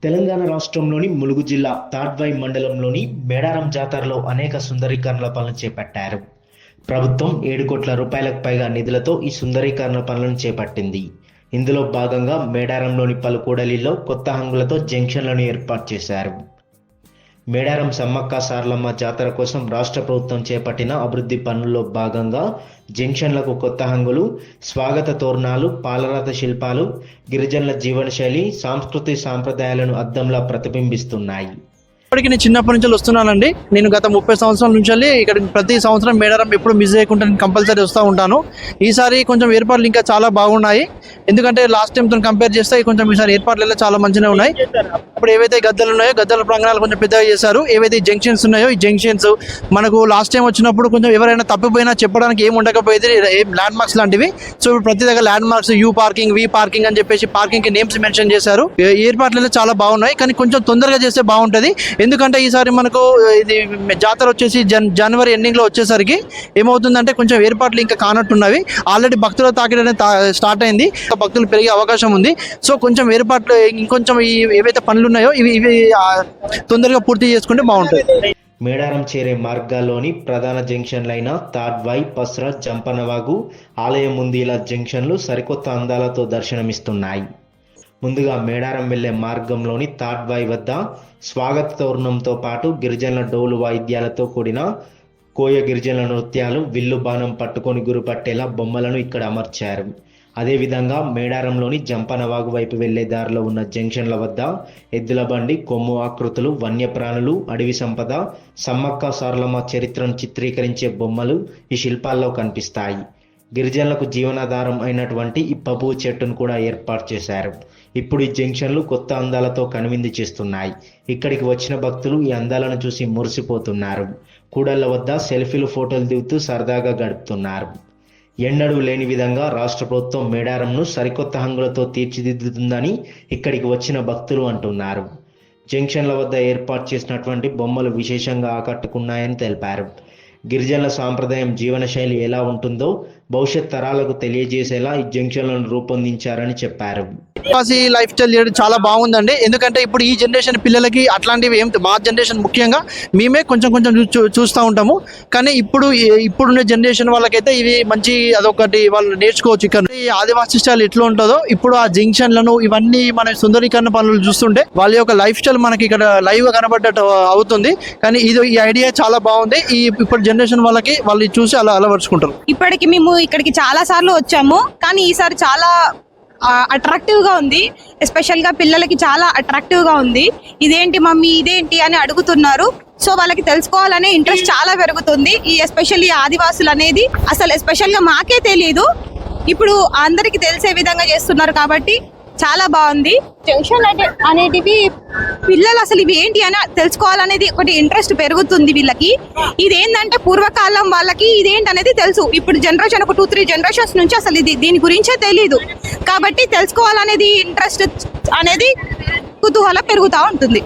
తెలంగాణ రాష్ట్రంలోని ములుగు జిల్లా తాడ్వాయి మండలంలోని మేడారం జాతరలో అనేక సుందరీకరణ పనులు చేపట్టారు. ప్రభుత్వం 7 కోట్ల రూపాయలకు పైగా నిధులతో ఈ సుందరీకరణ పనులను చేపట్టింది. ఇందులో భాగంగా మేడారంలోని పలు కూడలిలో కొత్త హంగులతో జంక్షన్లను ఏర్పాటు చేశారు. మేడారం సమ్మక్క సారలమ్మ జాతర కోసం రాష్ట్ర ప్రభుత్వం చేపట్టిన అభివృద్ధి పనుల్లో భాగంగా జంక్షన్లకు కొత్త హంగులు, స్వాగత తోరణాలు, పాలరాత శిల్పాలు గిరిజనుల జీవనశైలి, సంస్కృతి సాంప్రదాయాలను అద్దంలా ప్రతిబింబిస్తున్నాయి. ఇప్పటికి నేను చిన్నప్పటి నుంచి వస్తున్నానండి. నేను గత 30 సంవత్సరాల నుంచి ఇక్కడ ప్రతి సంవత్సరం మేడారం ఎప్పుడు మిస్ చేయకుండా నేను కంపల్సరీ వస్తూ ఉంటాను. ఈసారి కొంచెం ఏర్పాట్లు ఇంకా చాలా బాగున్నాయి. ఎందుకంటే లాస్ట్ టైంతో కంపేర్ చేస్తే కొంచెం ఈసారి ఏర్పాట్లు చాలా మంచిగా ఉన్నాయి. ఇప్పుడు ఏవైతే గద్దెలు ఉన్నాయో గద్దెల ప్రాంగణాలు కొంచెం పెద్దగా చేశారు. ఏవైతే జంక్షన్స్ ఉన్నాయో ఈ జంక్షన్స్ మనకు లాస్ట్ టైం వచ్చినప్పుడు కొంచెం ఎవరైనా తప్పిపోయినా చెప్పడానికి ఏమి ఉండకపోయేది, ల్యాండ్ మార్క్స్ లాంటివి. సో ఇప్పుడు ప్రతి దగ్గర landmarks, U parking, V parking అని చెప్పేసి పార్కింగ్ కి నేమ్స్ మెన్షన్ చేశారు. ఏర్పాట్లు చాలా బాగున్నాయి, కానీ కొంచెం తొందరగా చేస్తే బాగుంటుంది. ఎందుకంటే ఈసారి మనకు ఇది జాతర వచ్చేసి జనవరి ఎండింగ్ లో వచ్చేసరికి ఏమవుతుందంటే కొంచెం ఏర్పాట్లు ఇంకా కానట్టున్నవి. ఆల్రెడీ భక్తుల తాకిడి అనేది స్టార్ట్ అయింది, భక్తులు పెరిగే అవకాశం ఉంది. సో కొంచెం ఏర్పాట్లు ఇంకొంచెం ఏవైతే పనులు ఉన్నాయో ఇవి తొందరగా పూర్తి చేసుకుంటే బాగుంటుంది. మేడారం చేరే మార్గాల్లోని ప్రధాన జంక్షన్లైన తాడ్వాయి, పస్రా, జంపనవాగు, ఆలయం ముందీల జంక్షన్లు సరికొత్త అందాలతో దర్శనమిస్తున్నాయి. ముందుగా మేడారం వెళ్లే మార్గంలోని తాడ్వాయి వద్ద స్వాగత తోరణంతో పాటు గిరిజనుల డోలు వాయిద్యాలతో కూడిన కోయ గిరిజనుల నృత్యాలు, విల్లు బాణం పట్టుకొని గురిపట్టేలా బొమ్మలను ఇక్కడ అమర్చారు. అదేవిధంగా మేడారంలోని జంపనవాగు వైపు వెళ్లే దారిలో ఉన్న జంక్షన్ల వద్ద ఎద్దుల బండి, కొమ్ము ఆకృతులు, వన్యప్రాణులు, అడవి సంపద, సమ్మక్క సారలమ్మ చరిత్రను చిత్రీకరించే బొమ్మలు ఈ శిల్పాల్లో కనిపిస్తాయి. గిరిజనులకు జీవనాధారం అయినటువంటి ఇప్పపు చెట్టును కూడా ఏర్పాటు చేశారు. ఇప్పుడు ఈ జంక్షన్లు కొత్త అందాలతో కనువిందు చేస్తున్నాయి. ఇక్కడికి వచ్చిన భక్తులు ఈ అందాలను చూసి మురిసిపోతున్నారు. కూడళ్ల వద్ద సెల్ఫీలు, ఫోటోలు దిగుతూ సరదాగా గడుపుతున్నారు. ఎన్నడూ లేని విధంగా రాష్ట్ర ప్రభుత్వం మేడారంను సరికొత్త హంగులతో తీర్చిదిద్దుతుందని ఇక్కడికి వచ్చిన భక్తులు అంటున్నారు. జంక్షన్ల వద్ద ఏర్పాటు చేసినటువంటి బొమ్మలు విశేషంగా ఆకట్టుకున్నాయని తెలిపారు. గిరిజనుల సాంప్రదాయం, జీవనశైలి ఎలా ఉంటుందో భవిష్యత్ తరాలకు తెలియజేసేలా ఈ జంక్షన్లను రూపొందించారని చెప్పారు. లైఫ్ స్టైల్ చాలా బాగుందండి. ఎందుకంటే ఇప్పుడు ఈ జనరేషన్ పిల్లలకి అట్లాంటివి ఏం, మా జనరేషన్ ముఖ్యంగా మేమే కొంచెం చూస్తూ ఉంటాము. కానీ ఇప్పుడున్న జనరేషన్ వాళ్ళకైతే ఇవి మంచి, అదొకటి వాళ్ళు నేర్చుకోవచ్చు. ఇక్కడ ఈ ఆదివాసీ స్టైల్ ఎట్లా ఉంటుందో ఇప్పుడు ఆ జంక్షన్లను ఇవన్నీ మన సుందరీకరణ పనులు చూస్తుంటే వాళ్ళ యొక్క లైఫ్ స్టైల్ మనకి ఇక్కడ లైవ్ గా కనబడ్డట్టు అవుతుంది. కానీ ఈ ఐడియా చాలా బాగుంది. ఇప్పుడు జనరేషన్ వాళ్ళకి వాళ్ళు చూసి అలా అలవరుచుకుంటారు. ఇప్పటికి మేము ఇక్కడికి చాలా సార్లు వచ్చాము, కానీ ఈసారి చాలా అట్రాక్టివ్ గా ఉంది. ఎస్పెషల్ గా పిల్లలకి చాలా అట్రాక్టివ్ గా ఉంది. ఇదేంటి మమ్మీ, ఇదేంటి అని అడుగుతున్నారు. సో వాళ్ళకి తెలుసుకోవాలనే ఇంట్రెస్ట్ చాలా పెరుగుతుంది. ఈ ఎస్పెషల్లీ ఆదివాసులు అనేది అసలు ఎస్పెషల్ గా మాకే తెలియదు, ఇప్పుడు అందరికి తెలిసే విధంగా చేస్తున్నారు కాబట్టి చాలా బాగుంది. జంక్షన్ అనేటివి పిల్లలు అసలు ఇవి ఏంటి అని తెలుసుకోవాలనేది ఒకటి ఇంట్రెస్ట్ పెరుగుతుంది వీళ్ళకి. ఇదేంటంటే పూర్వకాలం వాళ్ళకి ఇదేంటి అనేది తెలుసు. ఇప్పుడు జనరేషన్ ఒక 2-3 జనరేషన్స్ నుంచి అసలు దీని గురించే తెలీదు. కాబట్టి తెలుసుకోవాలనేది ఇంట్రెస్ట్ అనేది కుతూహలం పెరుగుతూ ఉంటుంది.